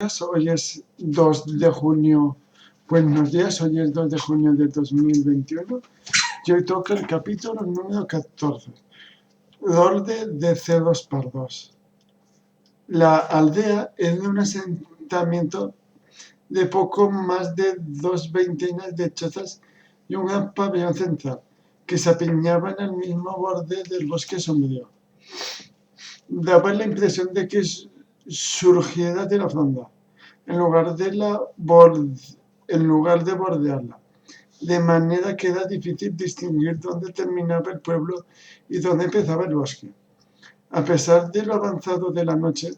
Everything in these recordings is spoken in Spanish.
Hoy es 2 de junio. Buenos días, hoy es 2 de junio de 2021 y hoy toca el capítulo número 14. Lorde de cerdos pardos. La aldea es de un asentamiento de poco más de 2 veintenas de chozas y un gran pabellón central que se apiñaba en el mismo borde del bosque sombrío. Daba la impresión de que surgiera de la fronda, en lugar de bordearla, de manera que era difícil distinguir dónde terminaba el pueblo y dónde empezaba el bosque. A pesar de lo avanzado de la noche,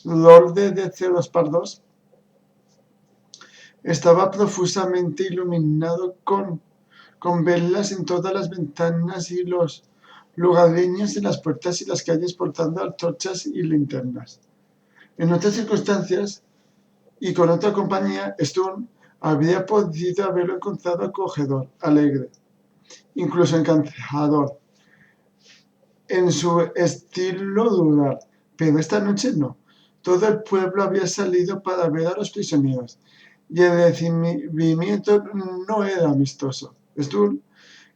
Lorde de cerdos pardos estaba profusamente iluminado con velas en todas las ventanas y los lugareños en las puertas y las calles portando antorchas y linternas. En otras circunstancias y con otra compañía, Stone habría podido haberlo encontrado acogedor, alegre, incluso encantador, en su estilo dudar, pero esta noche no. Todo el pueblo había salido para ver a los prisioneros y el recibimiento no era amistoso. Stone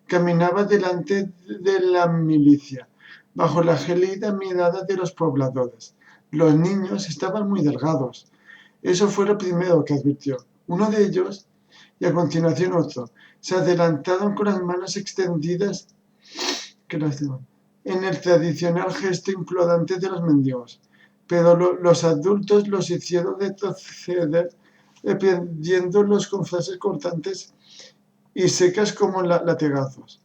caminaba delante de la milicia, bajo la gélida mirada de los pobladores. Los niños estaban muy delgados. Eso fue lo primero que advirtió. Uno de ellos, y a continuación otro, se adelantaron con las manos extendidas en el tradicional gesto implorante de los mendigos. Pero los adultos los hicieron retroceder, reprendiéndolos con frases cortantes y secas como latigazos,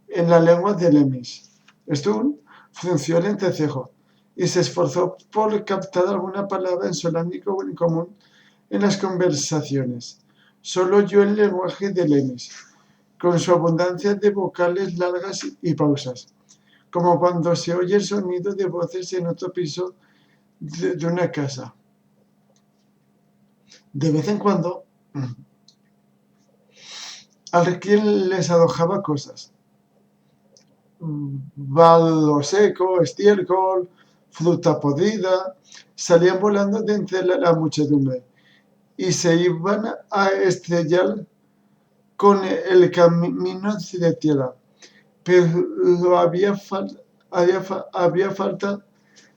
en la lengua de Lemis. Stone frunció el entrecejo y se esforzó por captar alguna palabra en solánico o en común en las conversaciones. Solo oyó el lenguaje de Lemis, con su abundancia de vocales largas y pausas, como cuando se oye el sonido de voces en otro piso de una casa. De vez en cuando, alguien les arrojaba cosas. Baldo seco, estiércol, fruta podrida, salían volando de entre la muchedumbre y se iban a estrellar con el camino de tierra, pero había falta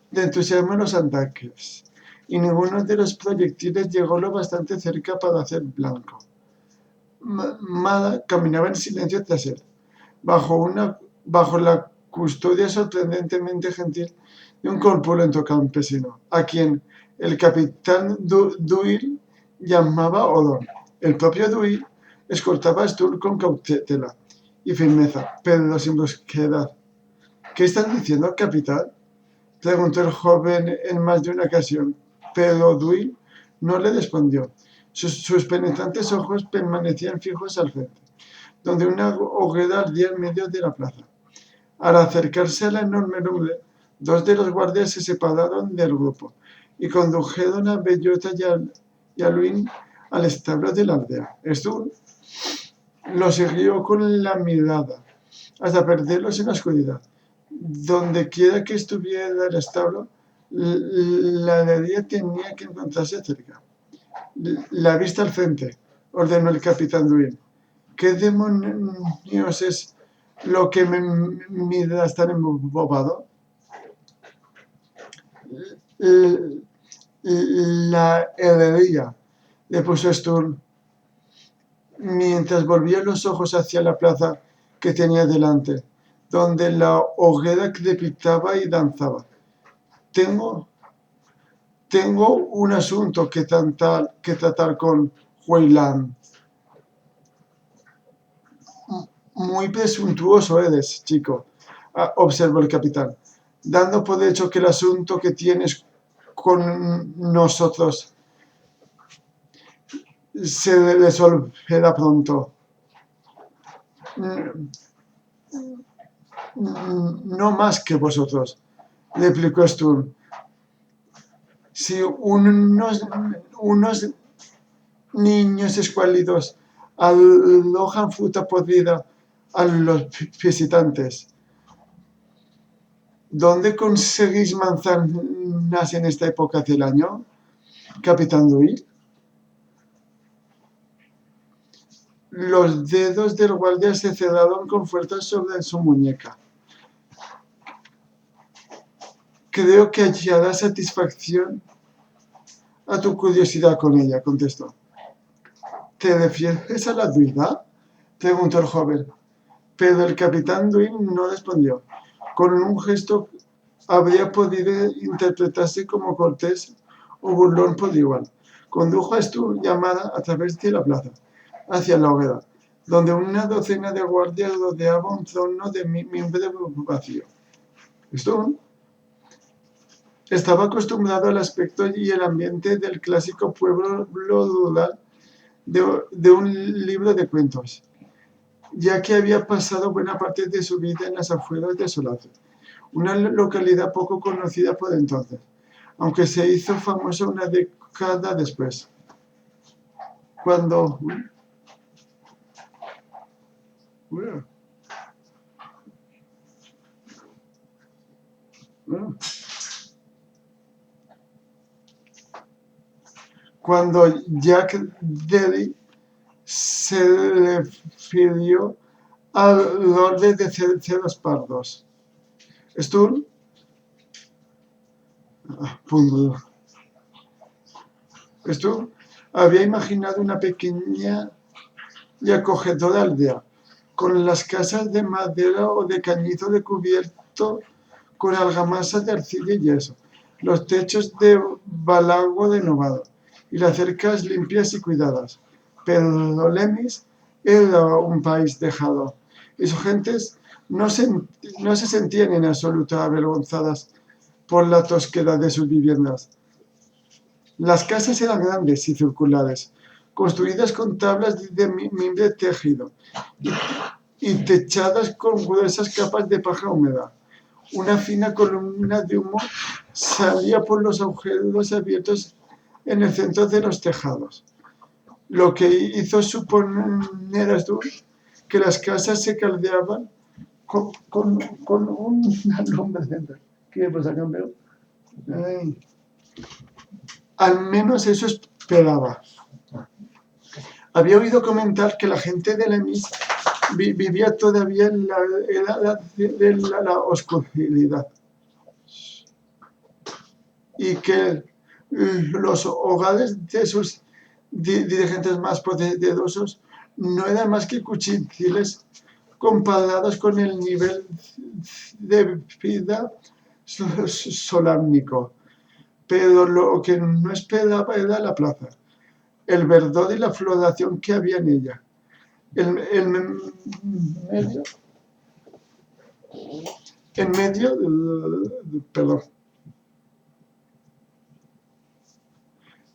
de entusiasmo en los ataques y ninguno de los proyectiles llegó lo bastante cerca para hacer blanco. Mada caminaba en silencio tras él, bajo la custodia sorprendentemente gentil de un corpulento campesino, a quien el capitán Doyle llamaba Odón. El propio Doyle escoltaba a Stone con cautela y firmeza, pero sin brusquedad. ¿Qué están diciendo, capitán?, preguntó el joven en más de una ocasión, pero Doyle no le respondió. Sus penetrantes ojos permanecían fijos al frente, donde una hoguera ardía en medio de la plaza. Al acercarse a la enorme lumbre, 2 de los guardias se separaron del grupo y condujeron a Bellota y a Luin al establo de la aldea. Stone lo siguió con la mirada hasta perderlos en la oscuridad. Donde quiera que estuviera el establo, la herrería tenía que encontrarse cerca. La vista al frente, ordenó el capitán Duin. ¿Qué demonios es lo que me miras tan embobado? La herrería, le puso Stone, mientras volvía los ojos hacia la plaza que tenía delante, donde la hoguera crepitaba y danzaba. Tengo un asunto que tratar con Weyland. Muy presuntuoso eres, chico, observó el capitán, dando por hecho que el asunto que tienes con nosotros se resolverá pronto. No más que vosotros, replicó Stone. Si unos niños escuálidos alojan fruta podrida a los visitantes, ¿Dónde conseguís manzanas en esta época del año, Capitán Dewey? Los dedos del guardia se cerraron con fuerza sobre su muñeca. Creo que hallará satisfacción a tu curiosidad con ella, contestó. ¿Te refieres a la duda? Preguntó el joven. Pero el capitán Dewey no respondió. Con un gesto habría podido interpretarse como cortés o burlón por igual. Condujo a Stu llamada a través de la plaza, hacia la hoguera, donde una docena de guardias rodeaba un trono de mimbre vacío. Stu estaba acostumbrado al aspecto y el ambiente del clásico pueblo rural de un libro de cuentos, ya que había pasado buena parte de su vida en las afueras de Solace, una localidad poco conocida por entonces, aunque se hizo famosa una década después, cuando Jack Derry se refirió al orden de cerdos pardos. Sturm había imaginado una pequeña y acogedora aldea, con las casas de madera o de cañizo recubierto con argamasa de arcilla y yeso, los techos de balagua renovado y las cercas limpias y cuidadas. Pero Lemis era un país dejado y sus gentes no se sentían en absoluto avergonzadas por la tosquedad de sus viviendas. Las casas eran grandes y circulares, construidas con tablas de mimbre tejido y techadas con gruesas capas de paja húmeda. Una fina columna de humo salía por los agujeros abiertos en el centro de los tejados, lo que hizo suponer a Stu que las casas se caldeaban con una lumbre central. ¿Qué pasa, campeón? Al menos eso esperaba. Había oído comentar que la gente de Lemis vivía todavía en la edad de la oscuridad y que los hogares de sus dirigentes más poderosos no eran más que cuchitriles comparados con el nivel de vida solámnico. Pero lo que no esperaba era la plaza, el verdor y la floración que había en ella. En medio,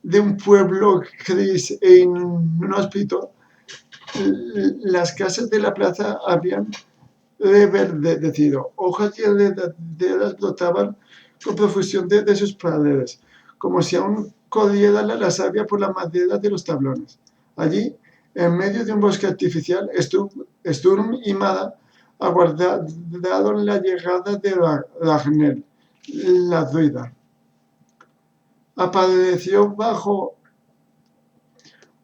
de un pueblo gris e inhóspito, las casas de la plaza habían reverdecido, hojas y enredaderas brotaban con profusión de sus paredes, como si aún corriera la savia por la madera de los tablones. Allí, en medio de un bosque artificial, Sturm y Mada aguardaron la llegada de Ragnar, la druida. Apareció bajo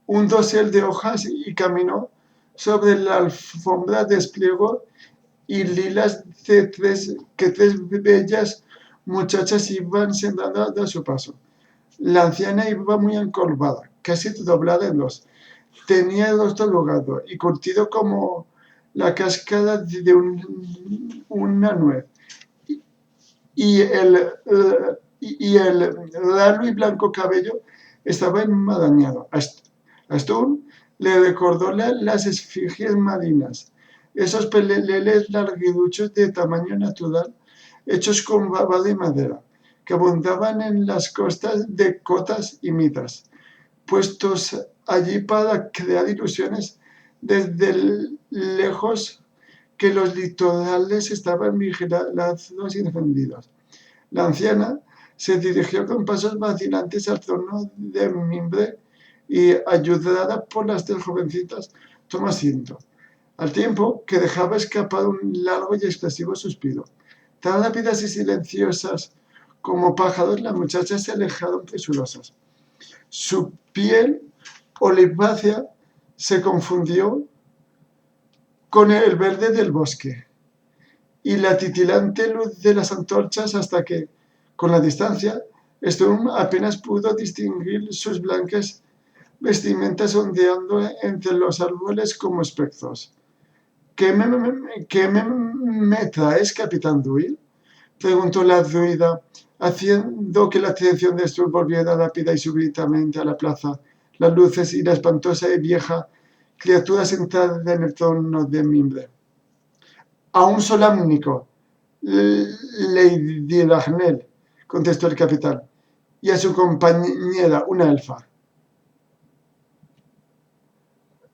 un dosel de hojas y caminó sobre la alfombra de espliego y lilas que tres bellas muchachas iban sentando a su paso. La anciana iba muy encorvada, casi doblada en dos. Tenía el rostro arrugado y curtido como la cáscara de una nuez. Y el raro y blanco cabello estaba enmarañado. A Stone le recordó las esfinges marinas, esos peleles larguiruchos de tamaño natural, hechos con baba de madera, que abundaban en las costas de Cotas y Mitas, puestos allí para crear ilusiones desde lejos que los litorales estaban vigilados y defendidos. La anciana se dirigió con pasos vacilantes al trono de mimbre y, ayudada por las tres jovencitas, tomó asiento, al tiempo que dejaba escapar un largo y expresivo suspiro. Tan rápidas y silenciosas como pájaros, las muchachas se alejaron presurosas. Su piel olivácea se confundió con el verde del bosque y la titilante luz de las antorchas hasta que, con la distancia, Storm apenas pudo distinguir sus blancas vestimentas ondeando entre los árboles como espectros. ¿Qué me traes, capitán Doyle?, preguntó la druida, haciendo que la atención de Storm volviera rápida y súbitamente a la plaza, las luces y la espantosa y vieja criatura sentada en el trono de mimbre. A un solamnico, Lady Ragnell, contestó el capitán, y a su compañera, una elfa.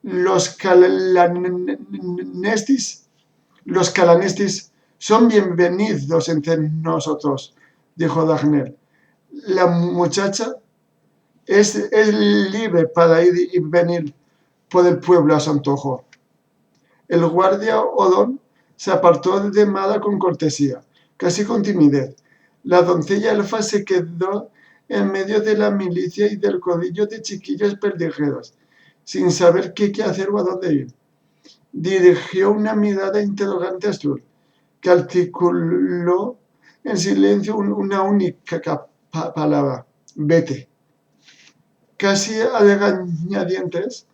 Los calanestis son bienvenidos entre nosotros, dijo Ragnell. La muchacha es libre para ir y venir por el pueblo a su antojo. El guardia Odón se apartó de Mada con cortesía, casi con timidez. La doncella elfa se quedó en medio de la milicia y del codillo de chiquillos perdigueros, sin saber qué hacer o a dónde ir. Dirigió una mirada interrogante a Stur, que articuló en silencio una única palabra: vete. Casi a regañadientes,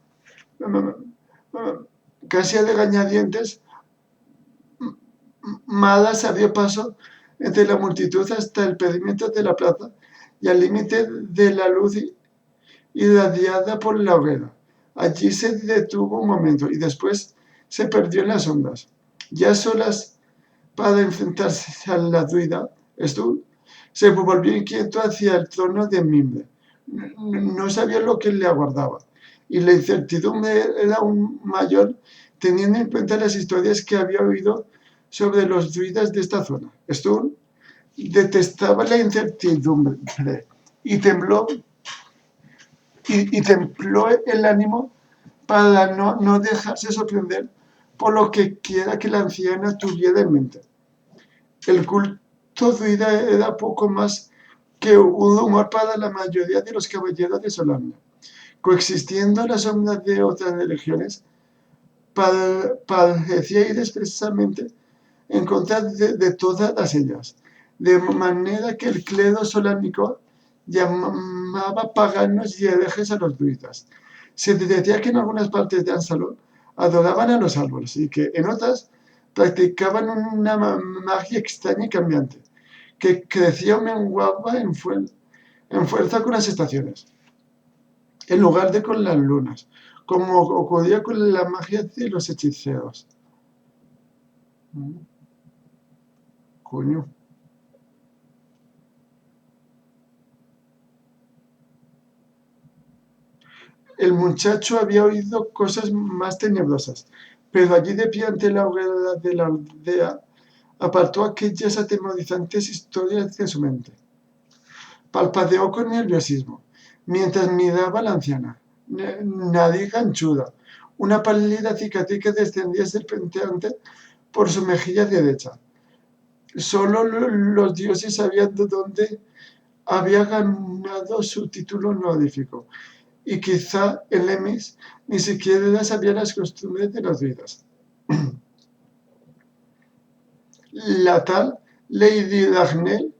Mada se abrió paso entre la multitud hasta el perímetro de la plaza y al límite de la luz irradiada por la hoguera. Allí se detuvo un momento y después se perdió en las sombras. Ya solas para enfrentarse a la druida, Stur se volvió inquieto hacia el trono de mimbre. No sabía lo que le aguardaba, y la incertidumbre era aún mayor teniendo en cuenta las historias que había oído sobre los druidas de esta zona. Stur detestaba la incertidumbre y templó el ánimo para no dejarse sorprender por lo que quiera que la anciana tuviera en mente. El culto druida era poco más que un rumor para la mayoría de los caballeros de Solamnia, coexistiendo en la sombra de otras religiones. Parecía ir expresamente en contra de todas ellas, de manera que el clero solámnico llamaba paganos y herejes a los druidas. Se decía que en algunas partes de Ansalón adoraban a los árboles y que en otras practicaban una magia extraña y cambiante, que crecía o menguaba en fuerza con las estaciones, en lugar de con las lunas, como ocurría con la magia de los hechiceros. Coño. El muchacho había oído cosas más tenebrosas, pero allí de pie ante la hoguera de la aldea, apartó aquellas atemorizantes historias de su mente. Palpadeó con nerviosismo, mientras miraba a la anciana, nariz ganchuda, una pálida cicatriz que descendía serpenteante por su mejilla derecha. Solo los dioses sabían de dónde había ganado su título honorífico, y quizá en Lemis ni siquiera sabía las costumbres de las vidas. La tal Lady Ragnell,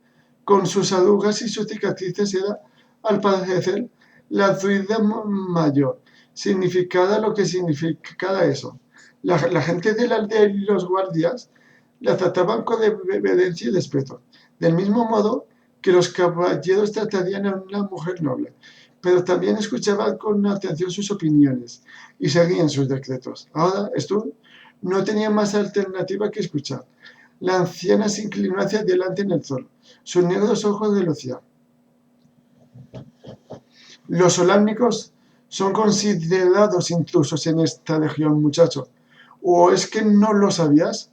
con sus arrugas y sus cicatrices, era, al parecer, la druida mayor, significara lo que significara eso. La gente de la aldea y los guardias la trataban con reverencia y respeto, del mismo modo que los caballeros tratarían a una mujer noble, pero también escuchaban con atención sus opiniones y seguían sus decretos. Ahora, Stur no tenía más alternativa que escuchar. La anciana se inclinó hacia adelante en el trono. Sus negros ojos relucían. Los solámnicos son considerados intrusos en esta región, muchacho. ¿O es que no lo sabías?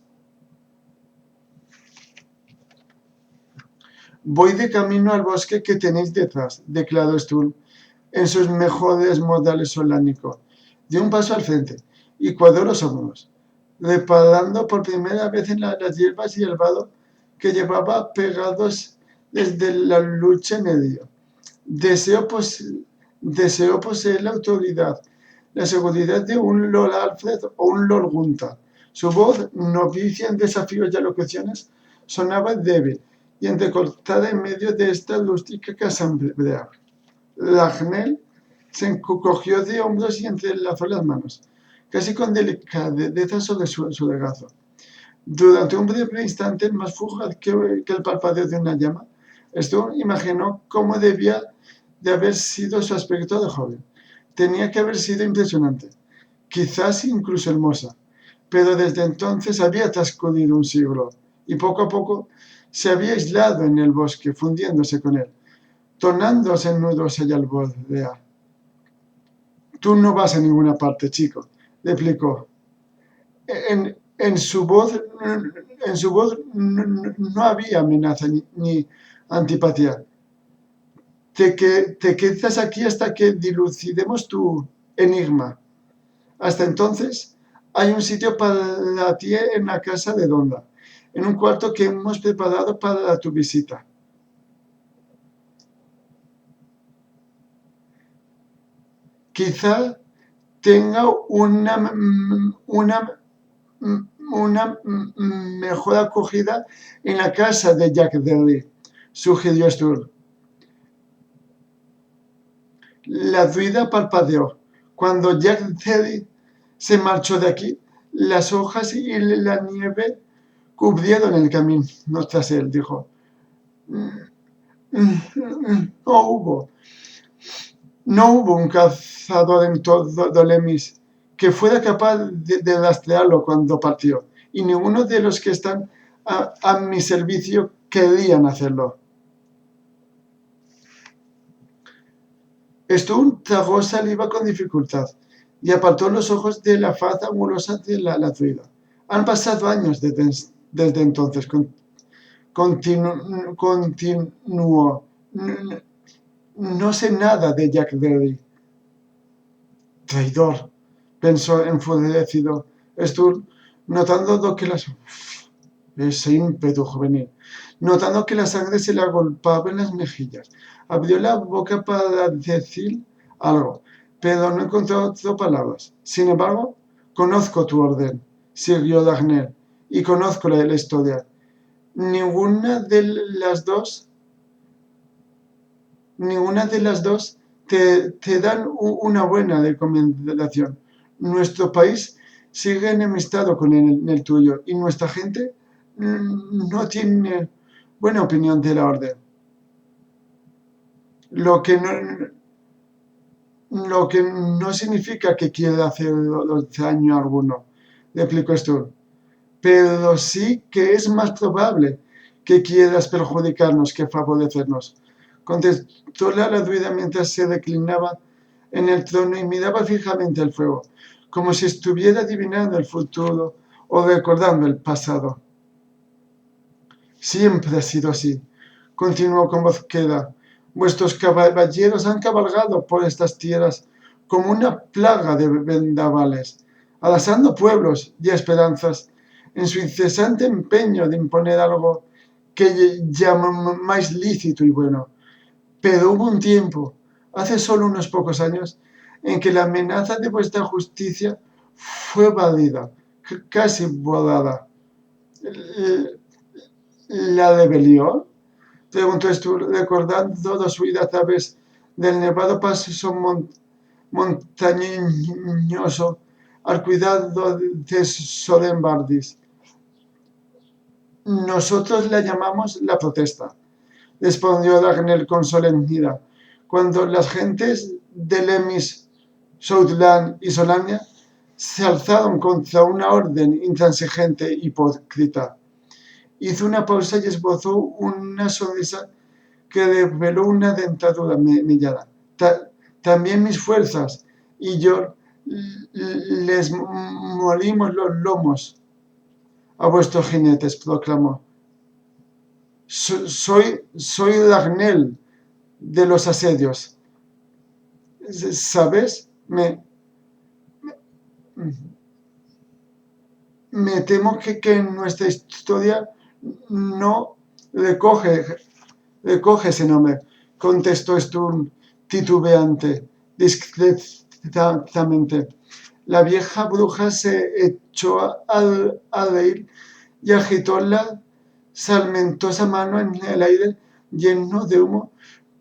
Voy de camino al bosque que tenéis detrás, declaró Stur en sus mejores modales solámnicos. Dio un paso al frente y cuadró los hombros, reparando por primera vez en las hierbas y el vado que llevaba pegados desde la lucha en Edio. Deseo poseer la autoridad, la seguridad de un Lord Alfred o un Lord Gunther. Su voz, novicia en desafíos y alocuciones, sonaba débil y entrecortada en medio de esta lústica asamblea. Lagnel se encogió de hombros y entrelazó las manos, casi con delicadeza sobre su regazo. Durante un breve instante, más fugaz que el parpadeo de una llama, Stone imaginó cómo debía de haber sido su aspecto de joven. Tenía que haber sido impresionante, quizás incluso hermosa, pero desde entonces había transcurrido un siglo y poco a poco se había aislado en el bosque, fundiéndose con él, tornándose en nudos y albordea. Tú no vas a ninguna parte, chico, le explicó. En su voz no había amenaza ni antipatía. Te quedas aquí hasta que dilucidemos tu enigma. Hasta entonces, hay un sitio para ti en la casa de Donda, en un cuarto que hemos preparado para tu visita. Quizá tenga una mejor acogida en la casa de Jack Dudley, sugirió Stur. La druida parpadeó. Cuando Jack Dudley se marchó de aquí, las hojas y la nieve cubrieron el camino tras él, dijo. No hubo un cazador en todo Lemis que fuera capaz de rastrearlo cuando partió, y ninguno de los que están a mi servicio querían hacerlo. Stone tragó saliva con dificultad y apartó los ojos de la faz angulosa de la druida. Han pasado años desde entonces, continuó. No sé nada de Jack Derry. Traidor, pensó enfurecido Stur, notando que ese ímpetu juvenil, notando que la sangre se le agolpaba en las mejillas. Abrió la boca para decir algo, pero no encontró palabras. Sin embargo, conozco tu orden, siguió Dagnell, y conozco la historia. Ninguna de las dos te dan una buena recomendación. Nuestro país sigue enemistado con el tuyo y nuestra gente no tiene buena opinión de la orden. Lo que no significa que quiera hacer daño alguno, le explicó esto. Pero sí que es más probable que quieras perjudicarnos que favorecernos, contestó la druida mientras se reclinaba en el trono y miraba fijamente al fuego, como si estuviera adivinando el futuro o recordando el pasado. Siempre ha sido así, continuó con voz queda. Vuestros caballeros han cabalgado por estas tierras como una plaga de vendavales, arrasando pueblos y esperanzas, en su incesante empeño de imponer algo que llamáis lícito y bueno. Pero hubo un tiempo, hace solo unos pocos años, en que la amenaza de vuestra justicia fue válida, casi volada. ¿La rebelión? Preguntó Stu, recordando su ida a través del nevado paso montañoso al cuidado de Sodenbardis. Nosotros la llamamos la protesta, respondió Dagnell con solemnidad. Cuando las gentes de Lemis, Southland y Solania se alzaron contra una orden intransigente y hipócrita. Hizo una pausa y esbozó una sonrisa que reveló una dentadura mellada. También mis fuerzas y yo les molimos los lomos a vuestros jinetes, proclamó. Soy Dagnell de los asedios. ¿Sabes? Me temo que en nuestra historia No le coge ese nombre, contestó Sturm titubeante, discretamente. La vieja bruja se echó a reír y agitó la salmentosa mano en el aire lleno de humo,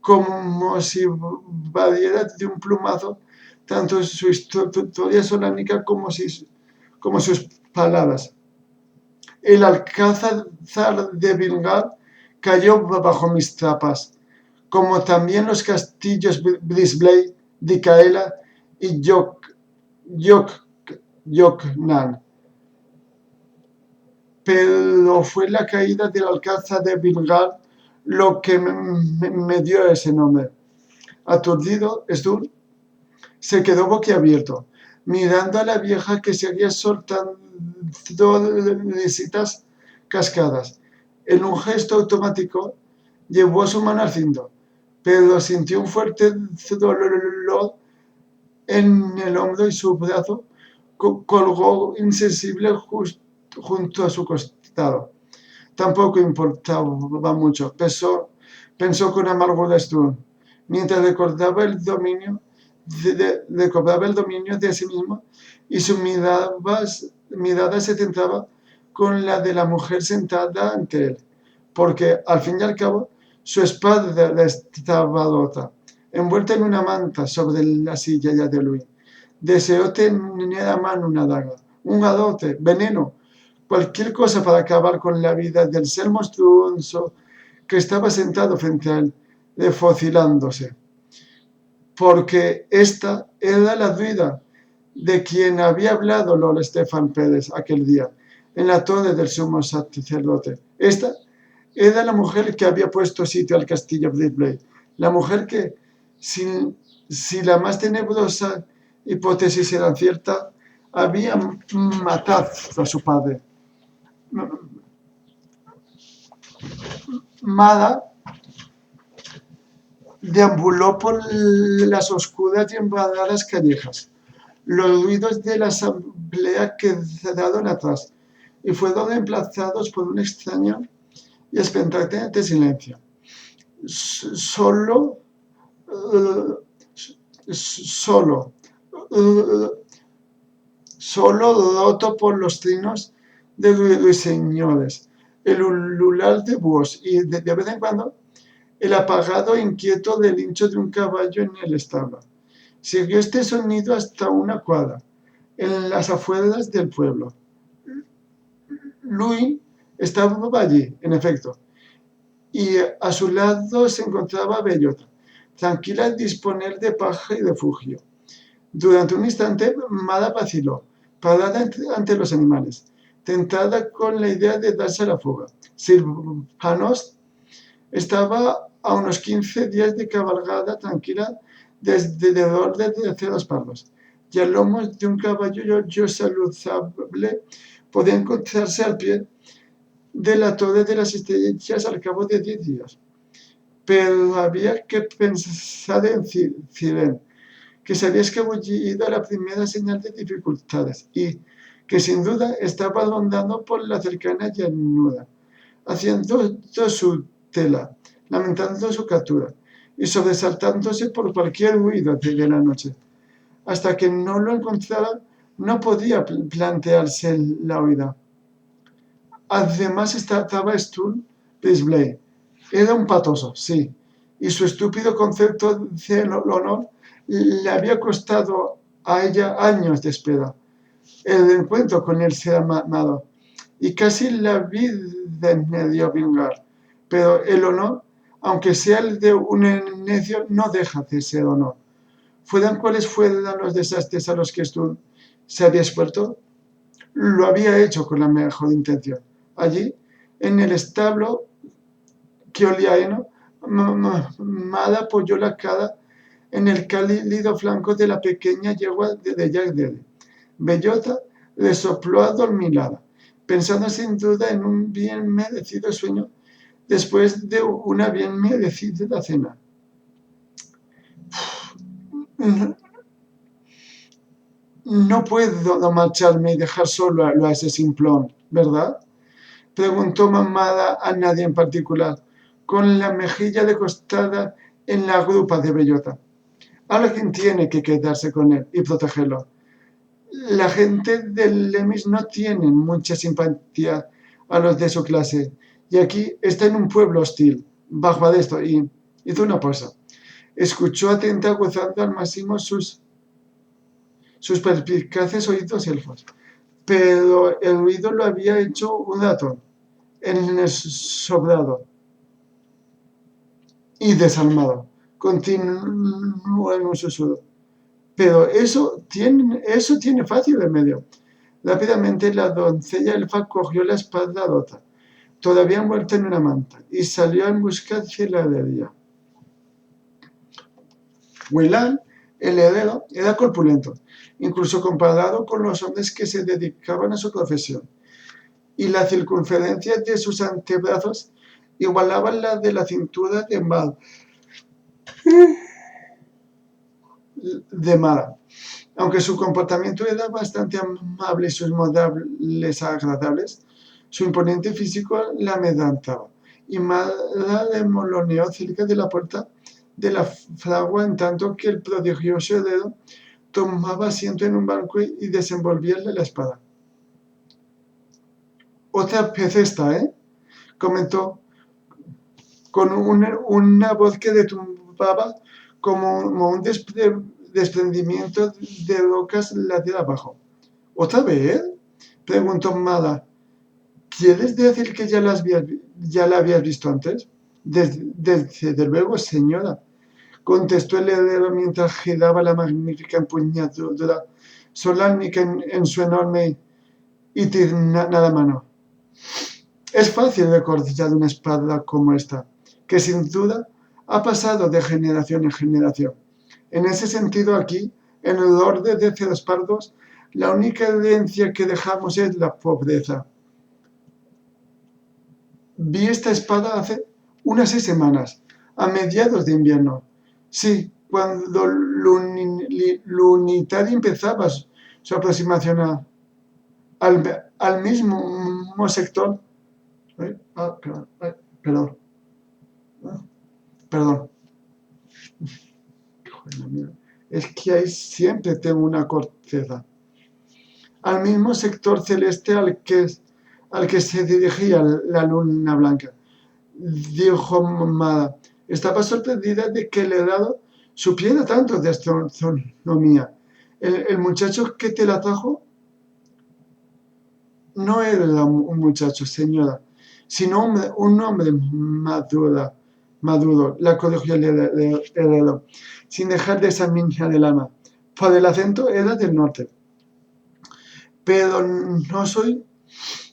como si valiera de un plumazo tanto su historia solánica como sus palabras. El alcázar de Bilgar cayó bajo mis tapas, como también los castillos Brisbane, Dicaela y Joknan. Pero fue la caída del alcázar de Bilgar lo que me dio ese nombre. Aturdido, Stur se quedó boquiabierto, mirando a la vieja que seguía soltando risitas cascadas. En un gesto automático, llevó su mano al cinto, pero sintió un fuerte dolor en el hombro y su brazo colgó insensible junto a su costado. Tampoco importaba mucho, pensó con amargura Sturm, mientras recobraba el dominio de sí mismo y su mirada se centraba con la de la mujer sentada ante él, porque al fin y al cabo su espalda estaba rota, envuelta en una manta sobre la silla de Louis. Deseó tener a mano una daga, un garrote, veneno, cualquier cosa para acabar con la vida del ser monstruoso que estaba sentado frente a él, focilándose. Porque esta era la vida de quien había hablado Lord Stefan Pérez aquel día, en la torre del sumo sacerdote. Esta era la mujer que había puesto sitio al castillo Bridblade, la mujer que, si la más tenebrosa hipótesis era cierta, había matado a su padre. Mada deambuló por las oscuras y embarradas callejas. Los ruidos de la asamblea quedaron atrás y fueron reemplazados por un extraño y expectante silencio. Solo roto por los trinos de ruiseñores, el ulular de búhos y de vez en cuando el apagado e inquieto relincho de un caballo en el establo. Siguió este sonido hasta una cuadra, en las afueras del pueblo. Louis estaba allí, en efecto, y a su lado se encontraba Bellota, tranquila al disponer de paja y refugio. Durante un instante, Mada vaciló, parada ante los animales, tentada con la idea de darse a la fuga. Silvanos estaba a unos 15 días de cabalgada tranquila desde el orden de Cerros Pardos, y al lomo de un caballo saludable podía encontrarse al pie de la Torre de las Estrellas al cabo de 10 días. Pero había que pensar en Ciren, que se había escabullido a la primera señal de dificultades y que sin duda estaba rondando por la cercana llanura, haciendo su tela, lamentando su captura y sobresaltándose por cualquier ruido de la noche. Hasta que no lo encontrara, no podía plantearse la huida. Además estaba Sturm Brisbane. Era un patoso, sí, y su estúpido concepto del honor le había costado a ella años de espera. El encuentro con el ser amado, y casi la vida en medio vingar. Pero el honor, aunque sea el de un necio, no deja de ser honor. Fueran cuales fueran los desastres a los que Sturm se había expuesto, lo había hecho con la mejor intención. Allí, en el establo Kioliaeno, Mada apoyó la cara en el cálido flanco de la pequeña yegua de Jack Dede. Bellota le sopló adormilada, pensando sin duda en un bien merecido sueño después de una bien merecida cena. No puedo marcharme y dejar solo a ese simplón, ¿verdad? Preguntó Mamada a nadie en particular, con la mejilla recostada en la grupa de bellota. Alguien tiene que quedarse con él y protegerlo. La gente de Lemis no tiene mucha simpatía a los de su clase, y aquí está en un pueblo hostil. Bajo a esto y hizo una pausa. Escuchó atenta, gozando al máximo sus perspicaces oídos elfos. Pero el ruido lo había hecho un ratón, en el sobrado y desalmado. Continuó en un susurro. Pero eso tiene fácil remedio. Rápidamente la doncella elfa cogió la espada rota, todavía envuelta en una manta, y salió en busca de la herrería. Weyland, el heredero, era corpulento, incluso comparado con los hombres que se dedicaban a su profesión, y la circunferencia de sus antebrazos igualaba la de la cintura de Mara. Aunque su comportamiento era bastante amable y sus modales agradables, su imponente físico la amedrentaba, y Mara le moloneó cerca de la puerta de la fragua en tanto que el prodigioso heredero tomaba asiento en un banco y desenvolvía la espada. «Otra vez esta, ¿eh?», comentó con una voz que retumbaba como un desprendimiento de rocas laderas abajo. «¿Otra vez?», preguntó Mada. «¿Quieres decir que ya la habías visto antes?». Desde luego, señora», contestó el heredero mientras giraba la magnífica empuñadura solánica en su enorme y tiznada mano. «Es fácil recordar una espada como esta, que sin duda ha pasado de generación en generación. En ese sentido, aquí, en el orden de Cerospardos, la única herencia que dejamos es la pobreza. Vi esta espada hace unas 6 semanas, a mediados de invierno. Sí, cuando Lunitari empezaba su aproximación al mismo sector». Perdón. Es que ahí siempre tengo una corteza. «Al mismo sector celeste al que se dirigía la luna blanca», dijo Mada. Estaba sorprendida de que el heredero supiera tanto de astronomía. ¿El muchacho que te la trajo? «No era un muchacho, señora, sino un hombre maduro», la corrigió el heredero, sin dejar de examinar el alma. Por el acento era del norte. «Pero no soy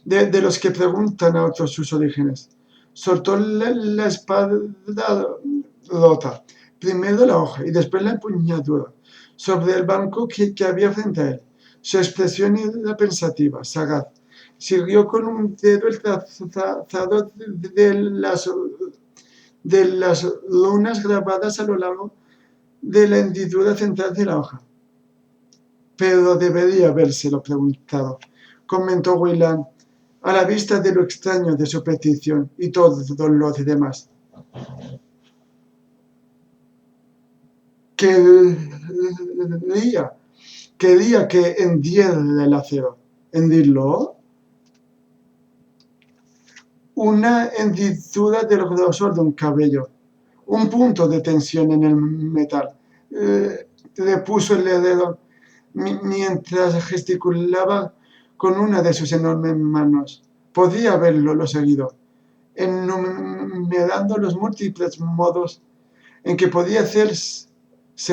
de los que preguntan a otros sus orígenes». Soltó la espada rota, primero la hoja y después la empuñadura, sobre el banco que había frente a él. Su expresión era pensativa, sagaz. Siguió con un dedo el trazado de las lunas grabadas a lo largo de la hendidura central de la hoja. «Pero debería habérselo preguntado», comentó Weyland, a la vista de lo extraño de su petición y todo lo demás. Quería que hendiera el acero. ¿Hendirlo? Una hendidura del grosor de un cabello. Un punto de tensión en el metal. Repuso el heredero mientras gesticulaba con una de sus enormes manos. Podía haberlo seguido, enumerando los múltiples modos en que podía hacerse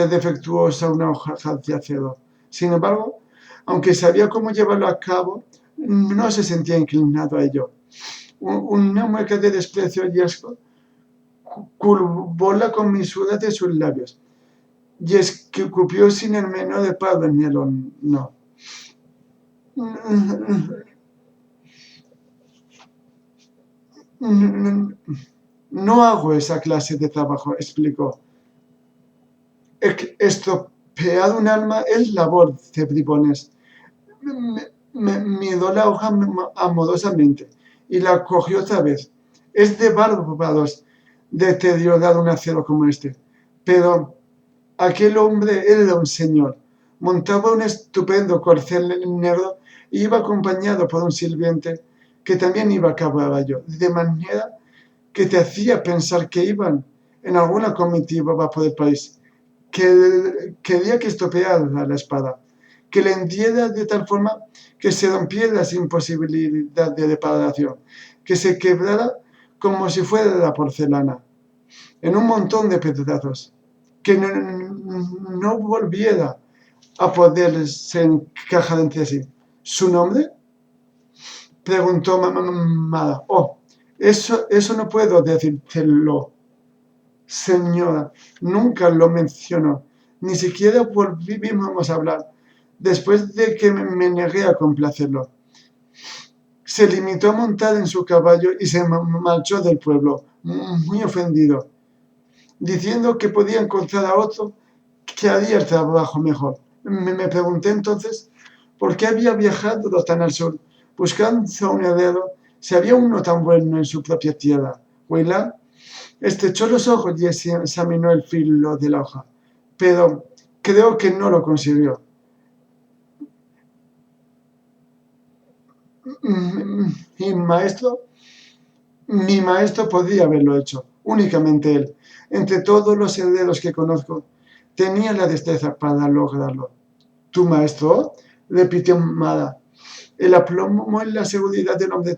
defectuosa una hoja de acero. Sin embargo, aunque sabía cómo llevarlo a cabo, no se sentía inclinado a ello. Una mueca de desprecio y asco curvó la comisura de sus labios y escupió sin el menor reparo en el horno. «No hago esa clase de trabajo», explicó. «Estropear un alma es labor de bribones». Miró la hoja amorosamente y la cogió otra vez. Es de bárbaros deteriorar un acero como este. Pero aquel hombre era un señor. Montaba un estupendo corcel negro y iba acompañado por un sirviente que también iba a caballo, de manera que te hacía pensar que iban en alguna comitiva por el país, que quería que estropeara la espada, que le hendiera de tal forma que se rompiera sin posibilidad de reparación, que se quebrara como si fuera la porcelana, en un montón de pedazos, que no volviera a poderse encajar entre sí. ¿Su nombre? Preguntó Mada. Oh, eso no puedo decírtelo, señora. Nunca lo mencionó. Ni siquiera volvimos a hablar, después de que me negué a complacerlo. Se limitó a montar en su caballo y se marchó del pueblo, muy ofendido, diciendo que podía encontrar a otro que haría el trabajo mejor. Me pregunté entonces por qué había viajado tan al sur, buscando a un heredero, si había uno tan bueno en su propia tierra. Huila estrechó los ojos y examinó el filo de la hoja, pero creo que no lo consiguió. Mi maestro podría haberlo hecho, únicamente él. Entre todos los herederos que conozco, tenía la destreza para lograrlo. ¿Tu maestro? Repitió Mada. El aplomo en la seguridad del hombre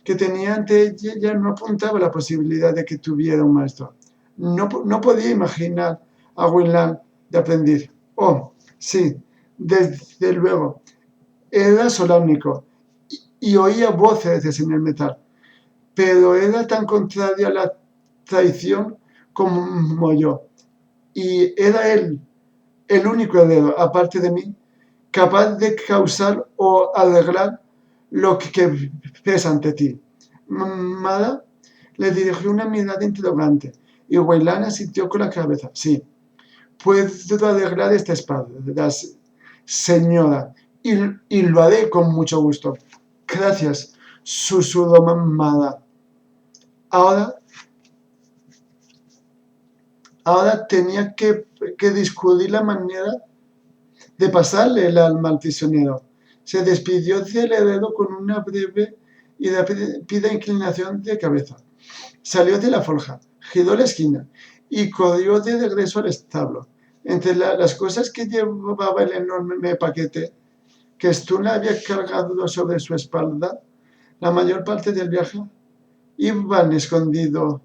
que tenía ante ella no apuntaba a la posibilidad de que tuviera un maestro. No podía imaginar a Winland de aprendiz. Oh, sí, desde luego. Era solámnico y oía voces de señor metal, pero era tan contrario a la traición como yo. Y era él, el único heredero, aparte de mí, capaz de causar o arreglar lo que ves ante ti. Mada le dirigió una mirada interrogante y Weyland asintió con la cabeza. Sí, puedo arreglar esta espada, señora, y lo haré con mucho gusto. Gracias, susurró Mada. Ahora tenía que discutir la manera de pasarle el alma al prisionero. Se despidió del heredero con una breve y rápida inclinación de cabeza. Salió de la forja, giró la esquina y corrió de regreso al establo. Entre las cosas que llevaba el enorme paquete que Stuna había cargado sobre su espalda, la mayor parte del viaje iban escondidos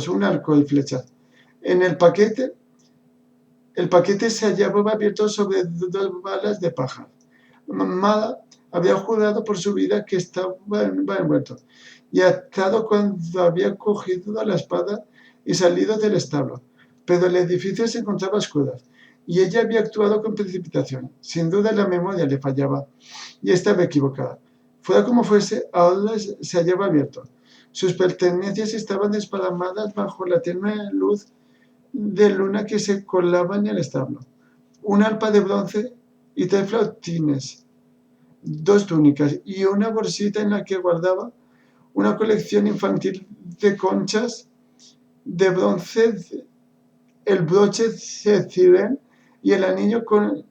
un arco y flechas. En el paquete se hallaba abierto sobre 2 balas de paja. Mada había jurado por su vida que estaba envuelto y atado cuando había cogido la espada y salido del establo. Pero el edificio se encontraba a oscuras y ella había actuado con precipitación. Sin duda la memoria le fallaba y estaba equivocada. Fuera como fuese, ahora se hallaba abierto. Sus pertenencias estaban desparramadas bajo la tenue luz de luna que se colaba en el establo. Un arpa de bronce y 3 flautines, 2 túnicas y una bolsita en la que guardaba una colección infantil de conchas de bronce, el broche Ceciren y el anillo con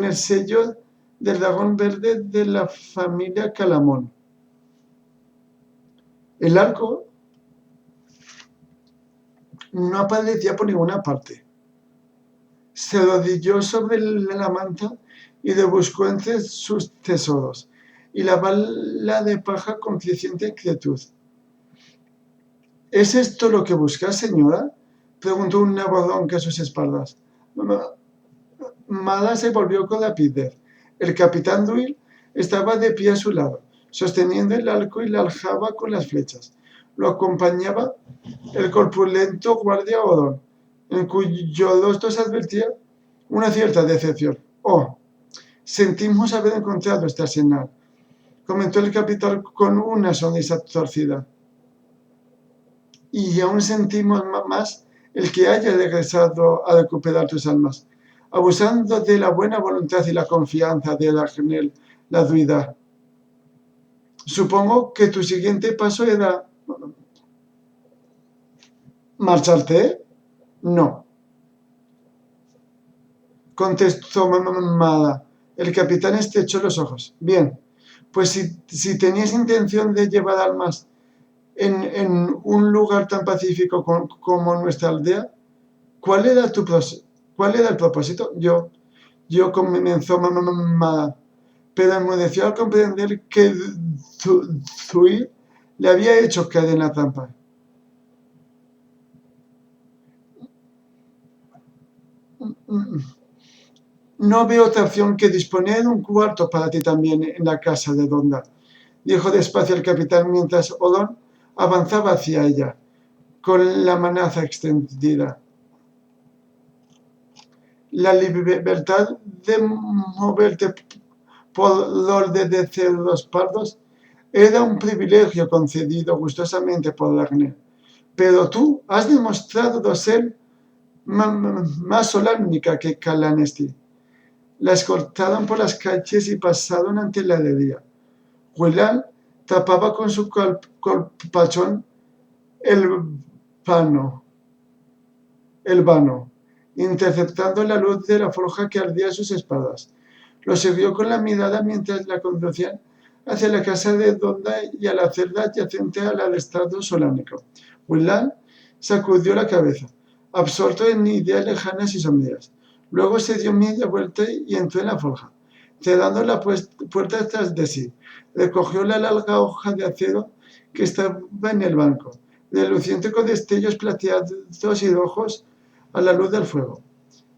el sello del dragón verde de la familia Calamón. El arco no aparecía por ninguna parte. Se arrodilló sobre la manta y rebuscó entre sus tesoros y la bala de paja con creciente inquietud. ¿Es esto lo que buscas, señora?, preguntó una voz ronca a sus espaldas. Mada se volvió con rapidez. El capitán Doyle estaba de pie a su lado, sosteniendo el arco y la aljaba con las flechas. Lo acompañaba el corpulento guardia Odón, en cuyo rostro se advertía una cierta decepción. Oh, sentimos haber encontrado este arsenal, comentó el capitán con una sonrisa torcida. Y aún sentimos más el que haya regresado a recuperar tus almas, abusando de la buena voluntad y la confianza de Ragnell la druida. Supongo que tu siguiente paso era marcharte. No, contestó Mada. El capitán estrechó los ojos. Bien, pues si tenías intención de llevar almas en un lugar tan pacífico como nuestra aldea, ¿cuál era cuál era el propósito? Yo comenzó Mada, pero enmudeció al comprender que Zui le había hecho caer en la trampa. No veo otra opción que disponer de un cuarto para ti también en la casa de Donda, dijo despacio el capitán mientras Odón avanzaba hacia ella, con la manaza extendida. La libertad de moverte por los de cerdos pardos era un privilegio concedido gustosamente por Dagner. Pero tú has demostrado ser más solánica que Calanesti. La escoltaron por las calles y pasaron ante la herrería. Julián tapaba con su colpachón el vano, el vano, interceptando la luz de la forja que ardía a sus espaldas. Lo siguió con la mirada mientras la conducían hacia la casa de Donda y a la celda adyacente a la de estado solánico. Julián sacudió la cabeza, absorto en ideas lejanas y sombrías. Luego se dio media vuelta y entró en la forja, cerrando la puerta tras de sí. Recogió la larga hoja de acero que estaba en el banco, reluciente con destellos plateados y rojos a la luz del fuego.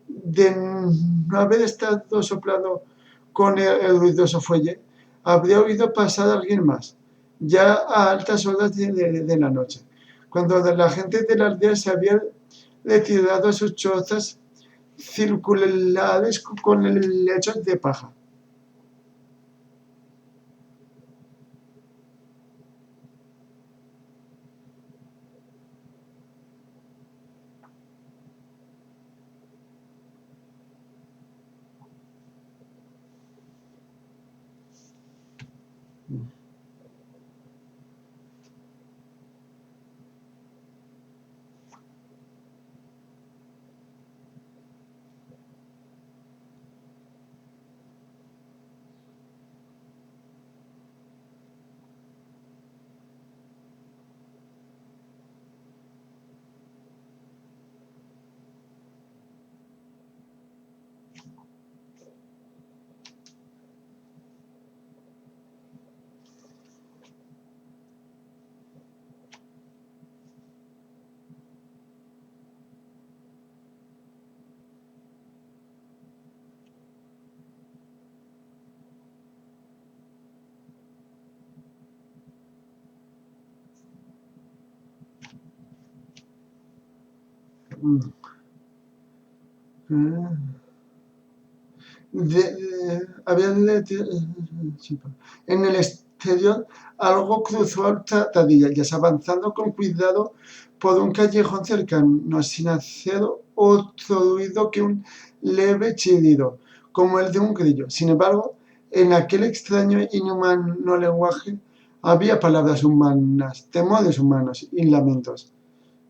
De no haber estado soplando con el ruidoso fuelle, habría oído pasar a alguien más, ya a altas horas de la noche, cuando la gente de la aldea se había retirado a sus chozas circulares con el lecho de paja. En el exterior algo cruzó alzadillas, avanzando con cuidado por un callejón cercano, sin hacer otro ruido que un leve chillido, como el de un grillo. Sin embargo, en aquel extraño e inhumano lenguaje había palabras humanas, temores humanos y lamentos.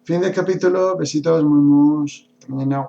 Fin del capítulo, besitos, mumus, hasta mañana.